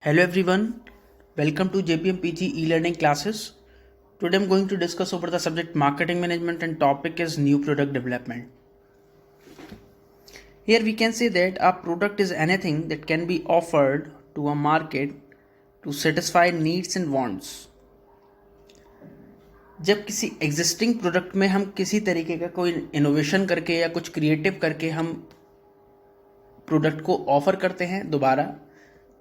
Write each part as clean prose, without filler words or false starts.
Hello everyone, welcome to JPM PG e-learning classes. Today I'm going to discuss over the subject marketing management and topic is new product development. Here we can say that a product is anything that can be offered to a market to satisfy needs and wants. जब किसी existing product में हम किसी तरीके का कोई innovation करके या कुछ क्रिएटिव करके हम प्रोडक्ट को ऑफर करते हैं दोबारा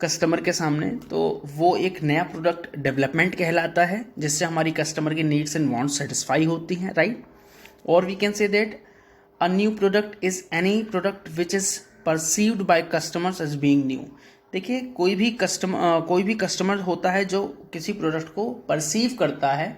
कस्टमर के सामने, तो वो एक नया प्रोडक्ट डेवलपमेंट कहलाता है जिससे हमारी कस्टमर की नीड्स एंड वांट्स सेटिस्फाई होती हैं, राइट। और we can say that a new product is any product which is perceived by customers as being new. देखिए, कोई भी कस्टमर होता है जो किसी प्रोडक्ट को परसीव करता है,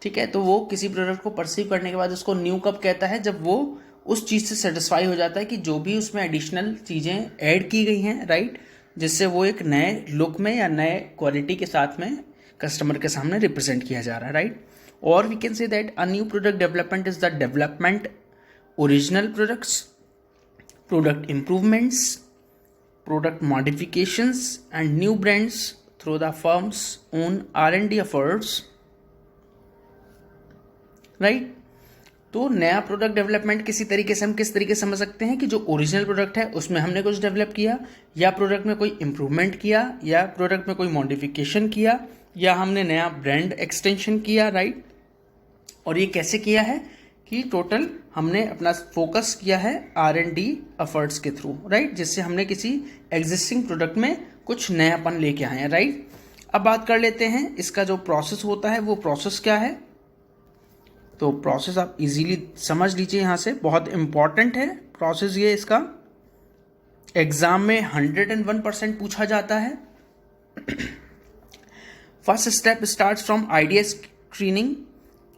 ठीक है। तो वो किसी प्रोडक्ट को परसीव करने के बाद उसको न्यू कब कहता है, जब वो उस चीज़ से सेटिस्फाई हो जाता है कि जो भी उसमें एडिशनल चीज़ें ऐड की गई हैं, राइट, जिससे वो एक नए लुक में या नए क्वालिटी के साथ में कस्टमर के सामने रिप्रेजेंट किया जा रहा है, राइट। और we can say that a new product development is the development original products, product improvements, product modifications and new brands through the firm's own R&D efforts, right. तो नया प्रोडक्ट डेवलपमेंट किस तरीके से समझ सकते हैं कि जो ओरिजिनल प्रोडक्ट है उसमें हमने कुछ डेवलप किया, या प्रोडक्ट में कोई इम्प्रूवमेंट किया, या प्रोडक्ट में कोई मॉडिफिकेशन किया, या हमने नया ब्रांड एक्सटेंशन किया, राइट। और ये कैसे किया है कि टोटल हमने अपना फोकस किया है R&D एफर्ट्स के थ्रू, राइट, जिससे हमने किसी एग्जिस्टिंग प्रोडक्ट में कुछ नयापन लेके आए हैं, राइट। अब बात कर लेते हैं इसका जो प्रोसेस होता है वो प्रोसेस क्या है। तो प्रोसेस आप इजीली समझ लीजिए, यहाँ से बहुत इंपॉर्टेंट है प्रोसेस ये। इसका एग्जाम में 101% पूछा जाता है। First step starts from idea screening.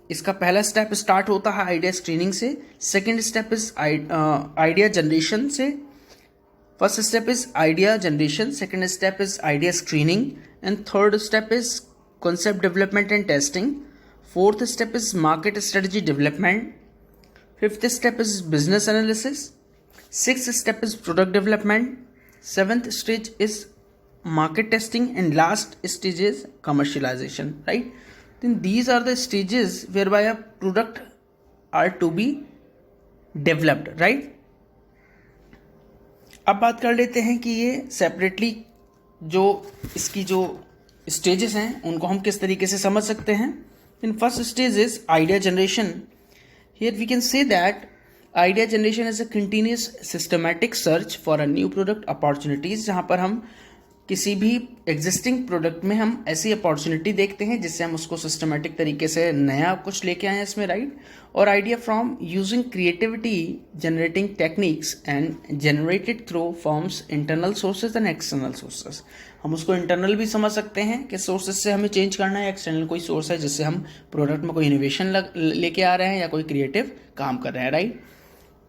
इसका पहला स्टेप स्टार्ट होता है आइडिया स्क्रीनिंग से। Second step is idea generation से। First step is idea generation, second step is idea screening and third step is concept development and testing. Fourth step is market strategy development. Fifth step is business analysis. Sixth step is product development. Seventh stage is market testing, and last stage is commercialization, right? Then these are the stages whereby a product are to be developed, right? अब बात कर लेते हैं कि ये separately जो इसकी जो स्टेजेस हैं उनको हम किस तरीके से समझ सकते हैं। In first stage is idea generation. Here we can say that idea generation is a continuous systematic search for a new product opportunities, जहाँ पर हम किसी भी existing product में हम ऐसी अपॉर्चुनिटी देखते हैं जिससे हम उसको सिस्टमेटिक तरीके से नया कुछ लेके आए हैं इसमें, राइट। और idea from using creativity generating techniques and generated through forms internal sources and external sources. हम उसको इंटरनल भी समझ सकते हैं कि सोर्सेज से हमें चेंज करना है, एक्सटर्नल कोई सोर्स है जिससे हम प्रोडक्ट में कोई इनोवेशन लेके आ रहे हैं या कोई क्रिएटिव काम कर रहे हैं, right.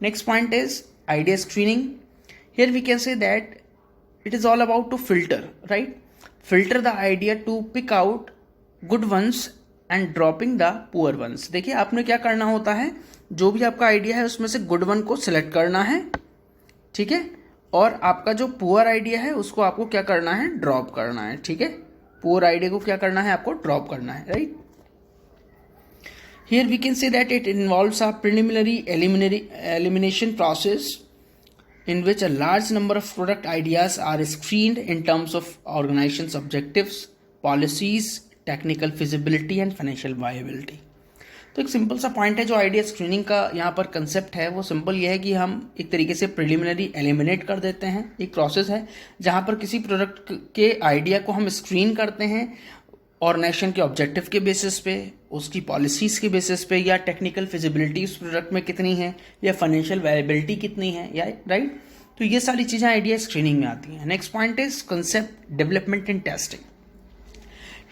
Next point is idea screening. Here we can say that it is all about to filter the idea to pick out good ones and dropping the poor ones। देखिए, आपने क्या करना होता है, जो भी आपका आइडिया है उसमें से गुड वन को सिलेक्ट करना है, ठीक है, और आपका जो पुअर आइडिया है उसको आपको क्या करना है, ड्रॉप करना है, ठीक है। पुअर आइडिया को क्या करना है, आपको ड्रॉप करना है, right. Here we can say that it involves a preliminary elimination process in which a large number of product ideas are screened in terms of organization's objectives, policies, technical feasibility and financial viability। तो एक simple सा point है जो idea screening का यहाँ पर concept है, वो सिंपल ये है कि हम एक तरीके से प्रिलिमिनरी एलिमिनेट कर देते हैं। एक प्रोसेस है जहाँ पर किसी प्रोडक्ट के आइडिया को हम स्क्रीन करते हैं ऑर्गेनाइजेशन के ऑब्जेक्टिव के बेसिस पे, उसकी पॉलिसीज़ के बेसिस पे, या टेक्निकल फिजिबिलिटी उस प्रोडक्ट में कितनी है, या फाइनेंशियल वायबिलिटी कितनी है, या राइट। तो ये सारी चीज़ें आइडिया स्क्रीनिंग में आती हैं। Next point is concept development and testing.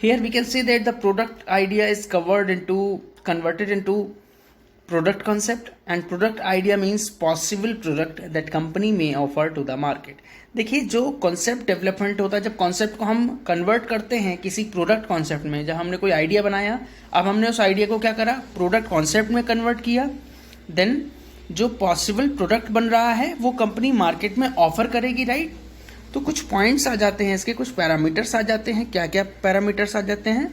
Here we can say that the product idea is converted into product concept, and product idea means possible product that company may offer to the market। देखिए, जो concept development होता है, जब concept को हम convert करते हैं किसी प्रोडक्ट कॉन्सेप्ट में, जब हमने कोई आइडिया बनाया, अब हमने उस आइडिया को क्या करा, प्रोडक्ट कॉन्सेप्ट में कन्वर्ट किया, देन जो पॉसिबल प्रोडक्ट बन रहा है वो कंपनी मार्केट में ऑफर करेगी, राइट। तो कुछ पॉइंट्स आ जाते हैं इसके, कुछ पैरामीटर्स आ जाते हैं। क्या क्या पैरामीटर्स आ जाते हैं?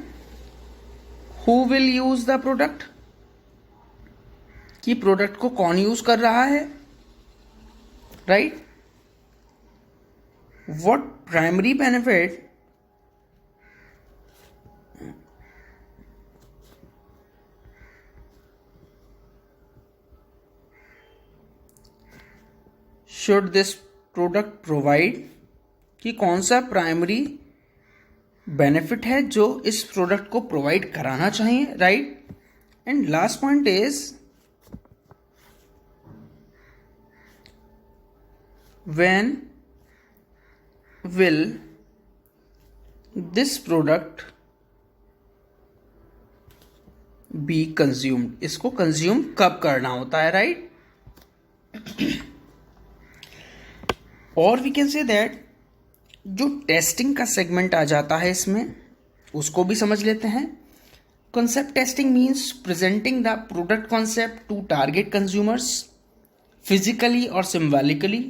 Who will use the product, कि प्रोडक्ट को कौन यूज कर रहा है, right? What primary benefit should this product provide, कि कौन सा प्राइमरी बेनिफिट है जो इस प्रोडक्ट को प्रोवाइड कराना चाहिए, right? And last point is when will this product be consumed, इसको कंज्यूम कब करना होता है, राइट? और वी कैन से दैट जो टेस्टिंग का सेगमेंट आ जाता है इसमें, उसको भी समझ लेते हैं। Concept testing means presenting the product concept to target consumers physically और symbolically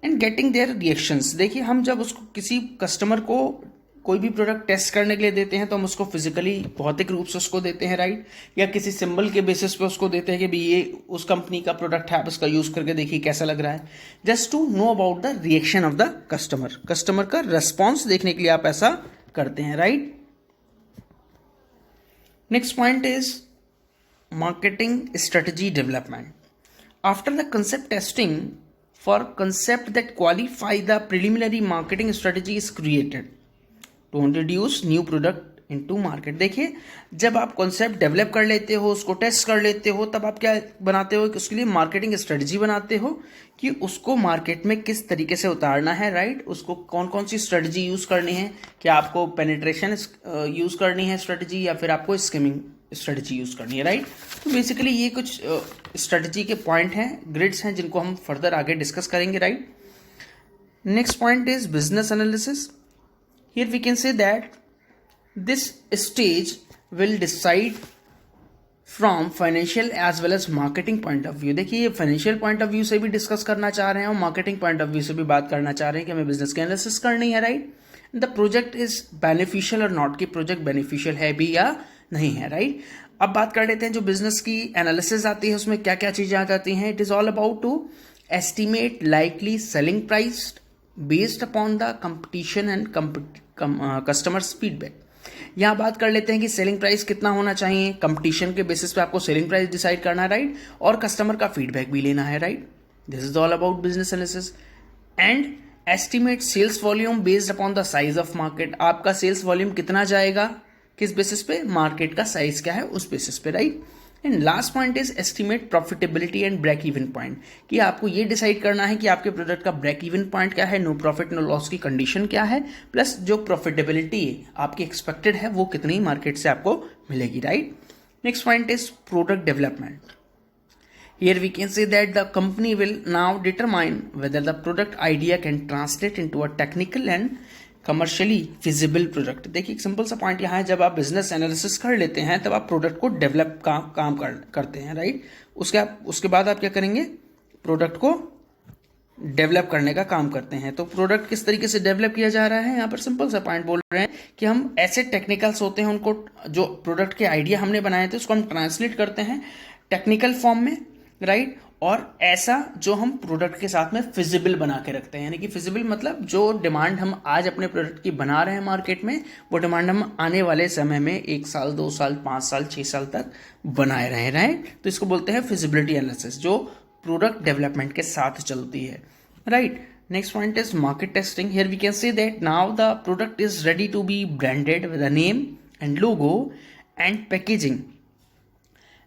and getting their reactions. देखिए, हम जब उसको किसी कस्टमर को कोई भी प्रोडक्ट टेस्ट करने के लिए देते हैं तो हम उसको फिजिकली भौतिक रूप से उसको देते हैं, राइट? या किसी सिंबल के बेसिस पे उसको देते हैं कि भाई ये उस कंपनी का प्रोडक्ट है, आप इसका यूज करके देखिए कैसा लग रहा है, just to know about the reaction of the customer. Customer का रेस्पॉन्स देखने के लिए आप ऐसा करते हैं, right? Next point is marketing strategy development. After the concept testing for concept that qualify the preliminary marketing strategy is created to introduce new product into market। देखिए, जब आप कॉन्सेप्ट डेवलप कर लेते हो, उसको टेस्ट कर लेते हो, तब आप क्या बनाते हो कि उसके लिए मार्केटिंग स्ट्रेटजी बनाते हो कि उसको मार्केट में किस तरीके से उतारना है, राइट? उसको कौन कौन सी स्ट्रेटजी यूज करनी है, क्या आपको पेनिट्रेशन यूज करनी है स्ट्रेटजी, या फिर आपको स्किमिंग स्ट्रेटजी यूज करनी है, राइट? तो बेसिकली ये कुछ स्ट्रेटजी के पॉइंट हैं, ग्रिड्स हैं, जिनको हम फर्दर आगे डिस्कस करेंगे, right? Next point is business analysis. Here we can say that this stage will decide from financial as well as marketing point of view. देखिए, ये फाइनेंशियल पॉइंट ऑफ व्यू से भी discuss करना चाह रहे हैं और मार्केटिंग पॉइंट ऑफ व्यू से भी बात करना चाह रहे हैं कि हमें बिजनेस की एनालिसिस करनी है, right? The project is beneficial और नॉट, कि प्रोजेक्ट बेनिफिशियल है भी या नहीं है, राइट? अब बात कर लेते हैं जो बिजनेस की एनालिसिस आती है उसमें क्या क्या चीजें आ जाती हैं। It is all about to estimate likely selling price based upon the competition and customers feedback. यहाँ बात कर लेते हैं कि सेलिंग प्राइस कितना होना चाहिए, कंपटीशन के बेसिस पे आपको सेलिंग प्राइस डिसाइड करना है, राइट? और कस्टमर का फीडबैक भी लेना है, right? This is all about business analysis. And estimate sales volume based upon the size of market. आपका सेल्स वॉल्यूम कितना जाएगा, किस बेसिस पे, मार्केट का साइज क्या है उस बेसिस पे, right? And last point is estimate profitability and break even point, कि आपको ये डिसाइड करना है कि आपके प्रोडक्ट का ब्रेक इवन पॉइंट क्या है, नो प्रॉफिट नो लॉस की कंडीशन क्या है, प्लस जो प्रॉफिटेबिलिटी आपकी एक्सपेक्टेड है वो कितनी मार्केट से आपको मिलेगी, right? Next point is product development. Here we can say that the company will now determine whether the product idea can translate into a technical and commercially feasible product। देखिए, एक simple सा point यहाँ है, जब आप business analysis कर लेते हैं तब आप प्रोडक्ट को डेवलप का काम करते हैं, राइट? उसके बाद आप क्या करेंगे, प्रोडक्ट को डेवलप करने का काम करते हैं। तो प्रोडक्ट किस तरीके से डेवलप किया जा रहा है, यहाँ पर सिंपल सा पॉइंट बोल रहे हैं कि हम ऐसे टेक्निकल्स होते हैं, उनको जो प्रोडक्ट के आइडिया हमने बनाए थे उसको हम ट्रांसलेट करते हैं टेक्निकल फॉर्म में, राइट? और ऐसा जो हम प्रोडक्ट के साथ में फिजिबल बना के रखते हैं, यानी कि फिजिबल मतलब जो डिमांड हम आज अपने प्रोडक्ट की बना रहे हैं मार्केट में, वो डिमांड हम आने वाले समय में 1 साल 2 साल 5 साल 6 साल तक बनाए रहे, राइट? तो इसको बोलते हैं फिजिबिलिटी एनालिसिस, जो प्रोडक्ट डेवलपमेंट के साथ चलती है, right? Next point is market testing. Here we can say that now the product is ready to be branded with a name and logo and packaging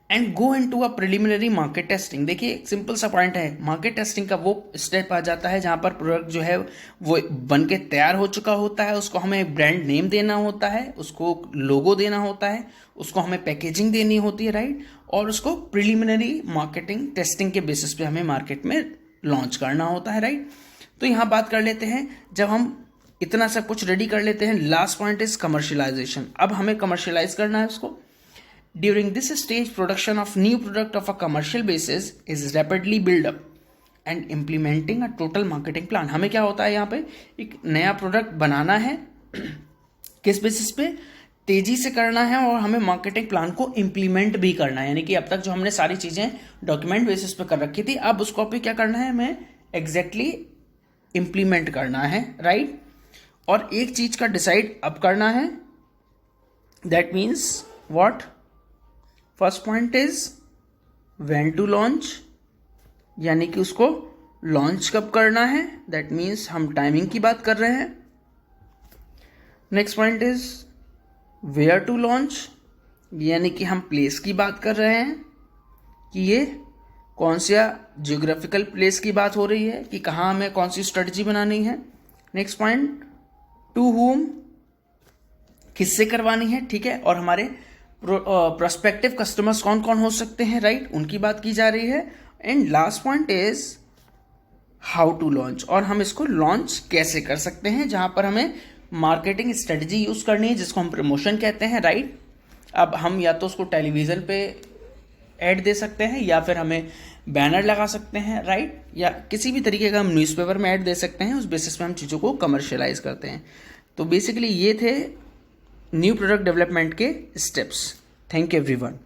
and go into a preliminary market testing. देखिए, एक simple सा point है, market testing का वो step आ जाता है जहां पर प्रोडक्ट जो है वो बन के तैयार हो चुका होता है, उसको हमें ब्रांड नेम देना होता है, उसको लोगो देना होता है, उसको हमें पैकेजिंग देनी होती है, राइट? और उसको प्रिलिमिनरी मार्केटिंग टेस्टिंग के बेसिस पे हमें मार्केट में लॉन्च करना होता है, राइट? तो यहाँ बात कर लेते हैं, जब हम इतना सब कुछ रेडी कर लेते हैं, लास्ट पॉइंट इज कमर्शियलाइजेशन। अब हमें कमर्शियलाइज करना है उसको। During this stage, production of new product of a commercial basis is rapidly built up and implementing a total marketing plan. हमें क्या होता है यहाँ पे, एक नया प्रोडक्ट बनाना है, किस बेसिस पे, तेजी से करना है, और हमें मार्केटिंग प्लान को इम्प्लीमेंट भी करना है। यानी कि अब तक जो हमने सारी चीज़ें डॉक्यूमेंट बेसिस पे कर रखी थी, अब उसको पे क्या करना है, हमें एग्जैक्टली इम्प्लीमेंट करना है, राइट। और एक चीज का डिसाइड अब करना है, that means what, first point is when to launch, यानी कि उसको लॉन्च कब करना है, दैट मीन्स हम टाइमिंग की बात कर रहे हैं। Next point is where to launch, यानी कि हम प्लेस की बात कर रहे हैं कि ये कौन सा जियोग्राफिकल प्लेस की बात हो रही है, कि कहाँ हमें कौन सी स्ट्रेटजी बनानी है। नेक्स्ट पॉइंट, टू हुम, किससे करवानी है, ठीक है, और हमारे प्रोस्पेक्टिव कस्टमर्स कौन कौन हो सकते हैं, राइट, उनकी बात की जा रही है। And last point is how to launch, और हम इसको लॉन्च कैसे कर सकते हैं, जहां पर हमें मार्केटिंग स्ट्रेटजी यूज करनी है, जिसको हम प्रमोशन कहते हैं, राइट। अब हम या तो उसको टेलीविजन पे ऐड दे सकते हैं, या फिर हमें बैनर लगा सकते हैं, राइट, या किसी भी तरीके का हम न्यूज़पेपर में ऐड दे सकते हैं। उस बेसिस पे हम चीज़ों को कमर्शियलाइज करते हैं। तो बेसिकली ये थे न्यू प्रोडक्ट डेवलपमेंट के स्टेप्स। Thank you everyone.